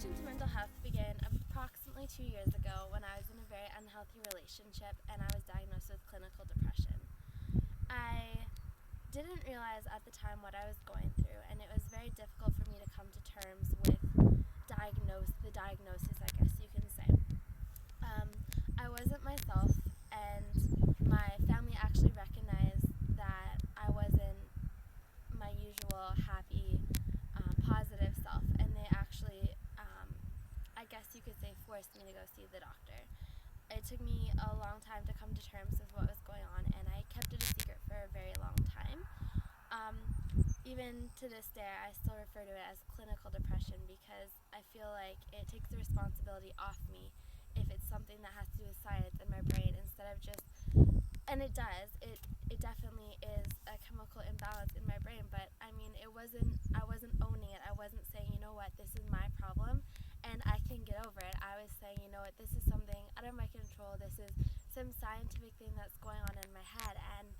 introduction to mental health began approximately 2 years ago when I was in a very unhealthy relationship and I was diagnosed with clinical depression. I didn't realize at the time what I was going through, and it was very difficult for me to come to terms with the diagnosis, I guess you can say. I wasn't myself, and my family actually recognized that I wasn't my usual happy, positive self, and they actually, I guess you could say, forced me to go see the doctor. It took me a long time to come to terms with what was going on, and I kept it a secret for a very long time. Even to this day, I still refer to it as clinical depression because I feel like it takes the responsibility off me if it's something that has to do with science in my brain instead of just, and it does, it definitely is a chemical imbalance in my brain, but I mean, I wasn't owning it. I wasn't saying, you know what, this is my problem and I can get over it. I was saying, you know what, this is something out of my control. This is some scientific thing that's going on in my head. And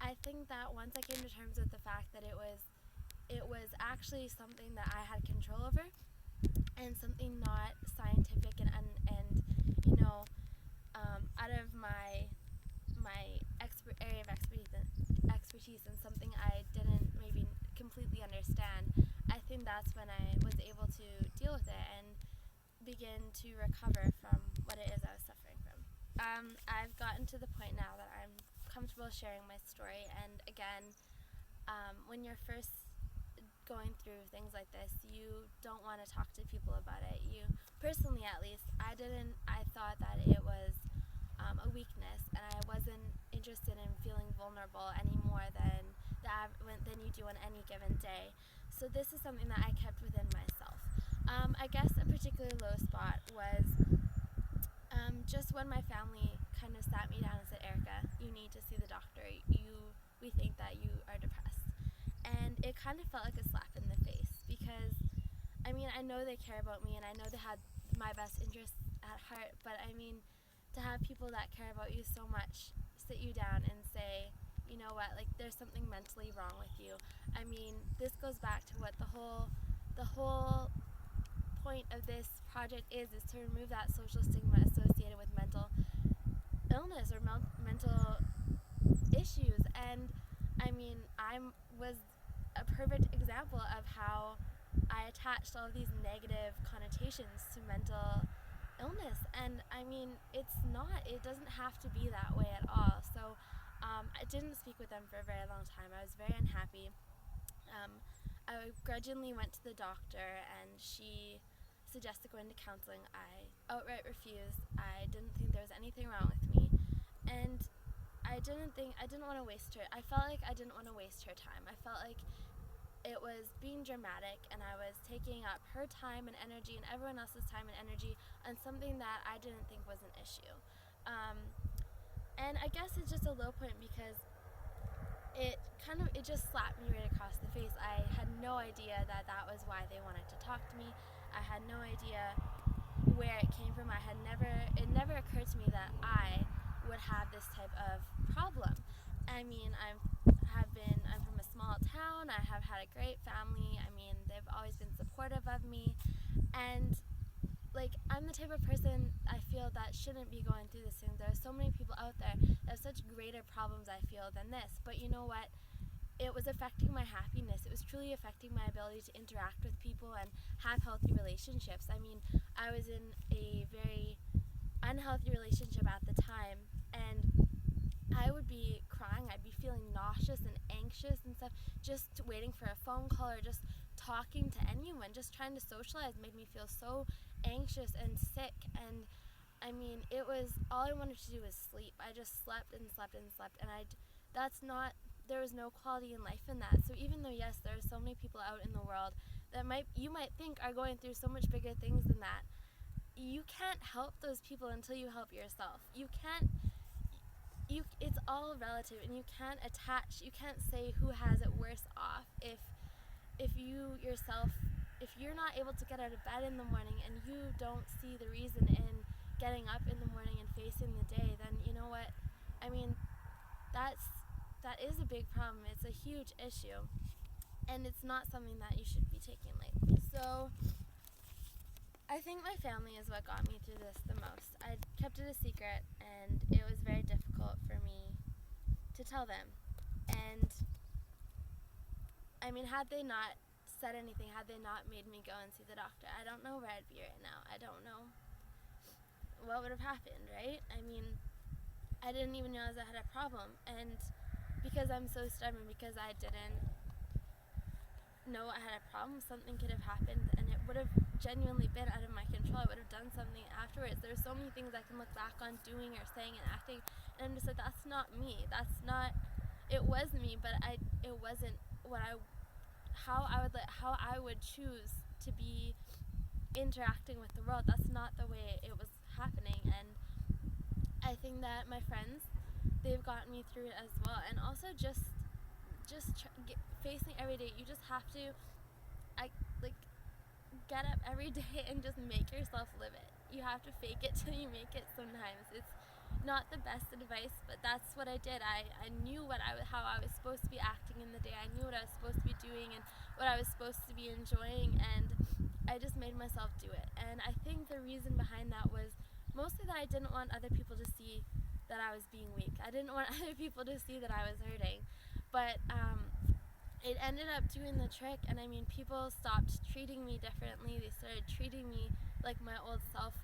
I think that once I came to terms with the fact that it was actually something that I had control over and something not scientific and you know, out of my area of expertise and something I didn't maybe completely understand, I think that's when I was able to deal with it and begin to recover from what it is I was suffering from. I've gotten to the point now that I'm comfortable sharing my story, and again, when you're first going through things like this, you don't want to talk to people about it. Personally at least, I thought that it was a weakness, and I wasn't interested in feeling vulnerable any more than you do on any given day. So this is something that I kept within myself. I guess a particular low spot was just when my family kind of sat me down and said, "Erikka, you need to see the doctor. We think that you are depressed." And it kind of felt like a slap in the face because, I mean, I know they care about me and I know they had my best interests at heart, but I mean, to have people that care about you so much sit you down and say, you know what, like, there's something mentally wrong with you. I mean, this goes back to what the whole point of this project is to remove that social stigma associated with mental illness or mental issues. And I mean, I was a perfect example of how I attached all of these negative connotations to mental illness, and I mean, it doesn't have to be that way at all. So I didn't speak with them for a very long time. I was very unhappy. I grudgingly went to the doctor and she suggested going to counseling. I outright refused. I didn't think there was anything wrong with me, and I didn't want to waste her. I felt like I didn't want to waste her time. I felt like it was being dramatic and I was taking up her time and energy and everyone else's time and energy on something that I didn't think was an issue. And I guess it's just a low point because it just slapped me right across the face. I had no idea that was why they wanted to talk to me. I had no idea where it came from. It never occurred to me that I would have this type of problem. I mean, I'm from a small town. I have had a great family. I mean, they've always been supportive of me, and like, I'm the type of person I feel that shouldn't be going through this thing. There are so many people out there that have such greater problems, I feel, than this. But you know what? It was affecting my happiness. It was truly affecting my ability to interact with people and have healthy relationships. I mean, I was in a very unhealthy relationship at the time, and I would be crying. I'd be feeling nauseous and anxious and stuff, just waiting for a phone call or just talking to anyone. Just trying to socialize made me feel so anxious and sick. And I mean, it was all I wanted to do was sleep. I just slept and slept and slept, and there was no quality in life in that. So even though, yes, there are so many people out in the world that you might think are going through so much bigger things than that, you can't help those people until you help yourself. It's all relative, and you can't say who has it worse off if you're not able to get out of bed in the morning and you don't see the reason in getting up in the morning and facing the day, then you know what? I mean, that is a big problem. It's a huge issue, and it's not something that you should be taking lightly. So I think my family is what got me through this the most. I kept it a secret, and it was very difficult for me to tell them. And I mean, had they not said anything, had they not made me go and see the doctor, I don't know where I'd be right now. I don't know what would have happened, right? I mean, I didn't even realize I had a problem. And because I'm so stubborn, because I didn't know I had a problem, something could have happened, and it would have genuinely been out of my control. I would have done something afterwards. There's so many things I can look back on doing or saying and acting, and I'm just like, that's not me. That's not. It was me, but it wasn't how I would choose to be interacting with the world. That's not the way it was happening, and I think that my friends, they've gotten me through it as well, and also just facing every day. You just have to, get up every day and just make yourself live it. You have to fake it till you make it sometimes. It's not the best advice, but that's what I did. I knew how I was supposed to be acting in the day. I knew what I was supposed to be doing and what I was supposed to be enjoying, and I just made myself do it. And I think the reason behind that was mostly that I didn't want other people to see that I was being weak. I didn't want other people to see that I was hurting. But it ended up doing the trick, and I mean, people stopped treating me differently. They started treating me like my old self,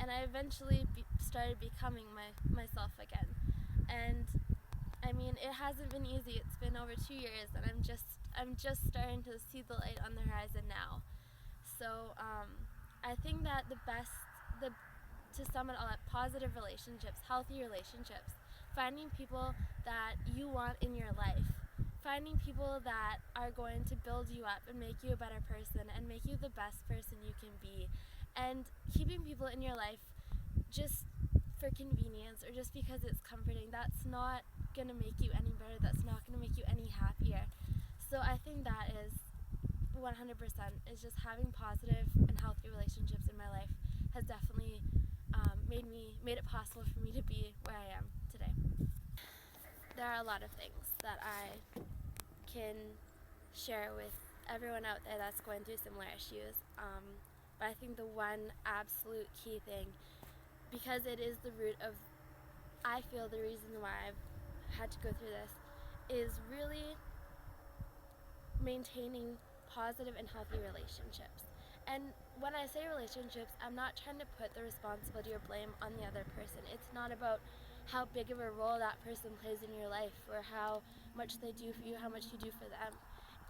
and I eventually started becoming myself again. And I mean, it hasn't been easy. It's been over 2 years, and I'm just starting to see the light on the horizon now. So I think that to sum it all up, positive relationships, healthy relationships, finding people that you want in your life, finding people that are going to build you up and make you a better person and make you the best person you can be, and keeping people in your life just for convenience or just because it's comforting, that's not going to make you any better. That's not going to make you any happier. So I think that is 100% is just having positive and healthy relationships in my life has definitely made it possible for me to be where I am today. There are a lot of things that I can share with everyone out there that's going through similar issues, but I think the one absolute key thing, because it is the root of, I feel, the reason why I've had to go through this, is really maintaining positive and healthy relationships. And when I say relationships, I'm not trying to put the responsibility or blame on the other person. It's not about how big of a role that person plays in your life or how much they do for you, how much you do for them.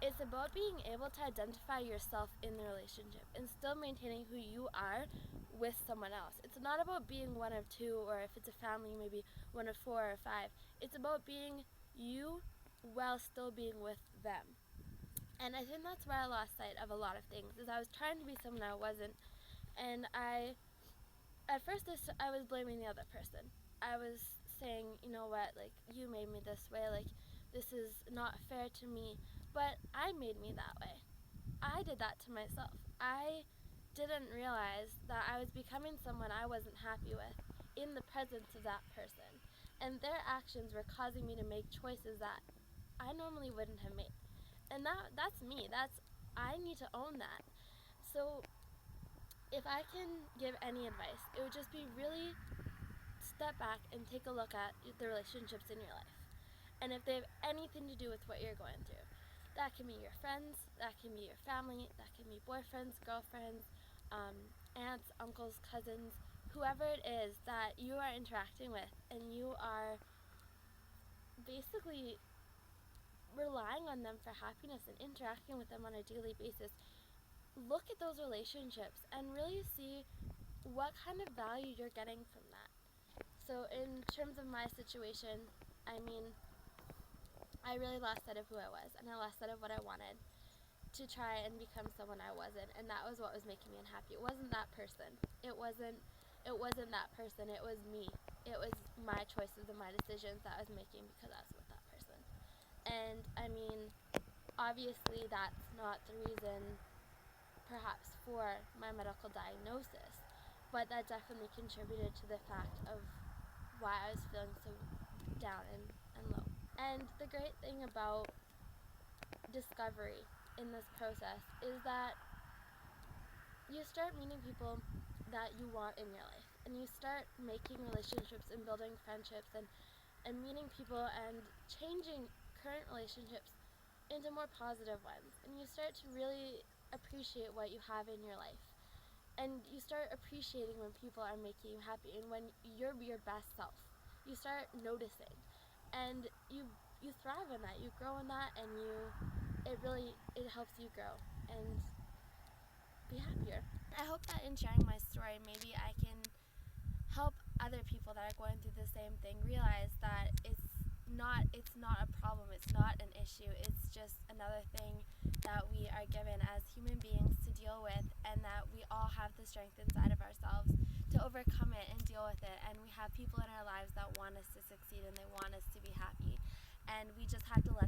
It's about being able to identify yourself in the relationship and still maintaining who you are with someone else. It's not about being one of two, or if it's a family, maybe one of 4 or 5. It's about being you while still being with them. And I think that's where I lost sight of a lot of things, is I was trying to be someone I wasn't. And at first I was blaming the other person. I was saying, you know what, like, you made me this way, like, this is not fair to me. But I made me that way. I did that to myself. I didn't realize that I was becoming someone I wasn't happy with in the presence of that person. And their actions were causing me to make choices that I normally wouldn't have made. And that's me. I need to own that. So if I can give any advice, it would just be really step back and take a look at the relationships in your life. And if they have anything to do with what you're going through, that can be your friends, that can be your family, that can be boyfriends, girlfriends, aunts, uncles, cousins, whoever it is that you are interacting with, and you are basically relying on them for happiness and interacting with them on a daily basis. Look at those relationships and really see what kind of value you're getting from that. So in terms of my situation, I mean, I really lost sight of who I was, and I lost sight of what I wanted to try and become someone I wasn't, and that was what was making me unhappy. It wasn't that person. It wasn't that person. It was me. It was my choices and my decisions that I was making because I was with that person. And I mean, obviously that's not the reason perhaps for my medical diagnosis, but that definitely contributed to the fact of why I was feeling so down and low. And the great thing about discovery in this process is that you start meeting people that you want in your life, and you start making relationships and building friendships and meeting people and changing current relationships into more positive ones, and you start to really appreciate what you have in your life, and you start appreciating when people are making you happy and when you're your best self. You start noticing, and you thrive in that, you grow in that, and it helps you grow and be happier. I hope that in sharing my story, maybe I can help other people that are going through the same thing realize that it's not a problem, it's not an issue, it's just another thing that we are given as human beings to deal with, and that we all have the strength inside of ourselves to overcome it and deal with it, and we have people in our lives that want us to succeed and they want us to be happy, and we just have to let